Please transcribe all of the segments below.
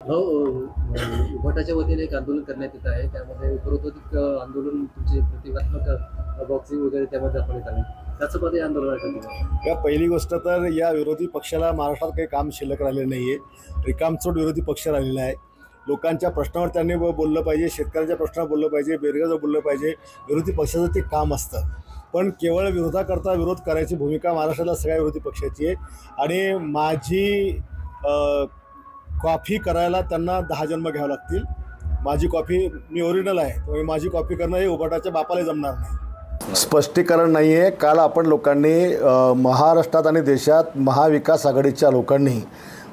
हो, उभाटाच्या वतीने एक आंदोलन करण्यात येत आहे. त्यामध्ये उपरोधिक आंदोलन तुमचे प्रतिकात्मक बॉक्सिंग वगैरे त्यामध्ये दाखवण्यात आले. त्यासोबत हे आंदोलन आहे का तुम्हाला? या पहिली गोष्ट तर या विरोधी पक्षाला महाराष्ट्रात काही काम शिल्लक राहिलेलं नाही आहे. रिकामचोट विरोधी पक्ष राहिलेला आहे. लोकांच्या प्रश्नावर त्यांनी बोललं पाहिजे, शेतकऱ्यांच्या प्रश्नावर बोललं पाहिजे, बेरोजगार बोललं पाहिजे. विरोधी पक्षाचं ते काम असतं. पण केवळ विरोधाकरता विरोध करायची भूमिका महाराष्ट्रातल्या सगळ्या विरोधी पक्षाची आहे. आणि माझी कॉपी करायला त्यांना 10 जन्म घ्यावे लागतील. माझी कॉपी मी ओरिजिनल आहे, त्यामुळे माझी कॉपी करणं हे उबाटाच्या बापाला जमणार नाही. स्पष्टीकरण नाही आहे. काल आपण लोकांनी महाराष्ट्रात आणि देशात महाविकास आघाडीच्या लोकांनी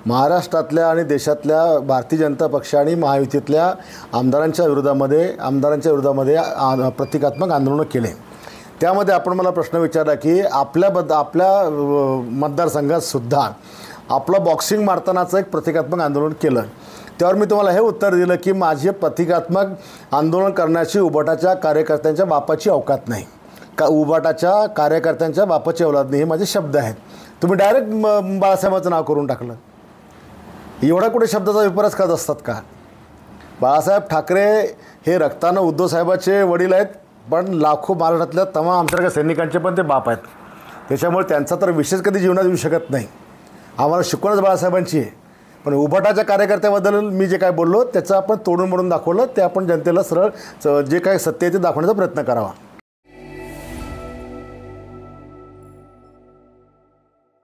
महाराष्ट्रातल्या आणि देशातल्या भारतीय जनता पक्ष आणि महायुतीतल्या आमदारांच्या विरोधामध्ये प्रतिकात्मक आंदोलनं केले. त्यामध्ये आपण मला प्रश्न विचारला की आपल्या मतदारसंघात सुद्धा आपलं बॉक्सिंग मारतानाचं एक प्रतिकात्मक आंदोलन केलं. त्यावर मी तुम्हाला हे उत्तर दिलं की माझे प्रतिकात्मक आंदोलन करण्याची उबाटाच्या कार्यकर्त्यांच्या बापाची अवकात नाही. उबाटाच्या कार्यकर्त्यांच्या बापाची औलाद नाही, हे माझे शब्द आहेत. तुम्ही डायरेक्ट बाळासाहेबांचं नाव करून टाकलं. एवढा कुठे शब्दाचा विपर्यास करत असतात का? बाळासाहेब ठाकरे हे रक्तानं उद्धवसाहेबाचे वडील आहेत, पण लाखो महाराष्ट्रातल्या तमाम आमच्यासारख्या सैनिकांचे पण ते बाप आहेत. त्याच्यामुळे त्यांचा तर विशेष कधी जीवनात येऊ शकत नाही. आम्हाला शिकवणच बाळासाहेबांची आहे. पण उबाटाच्या कार्यकर्त्याबद्दल मी जे काय बोललो त्याचं आपण तोडून मोडून दाखवलं. ते आपण जनतेला सरळ जे काय सत्य आहे ते दाखवण्याचा प्रयत्न करावा.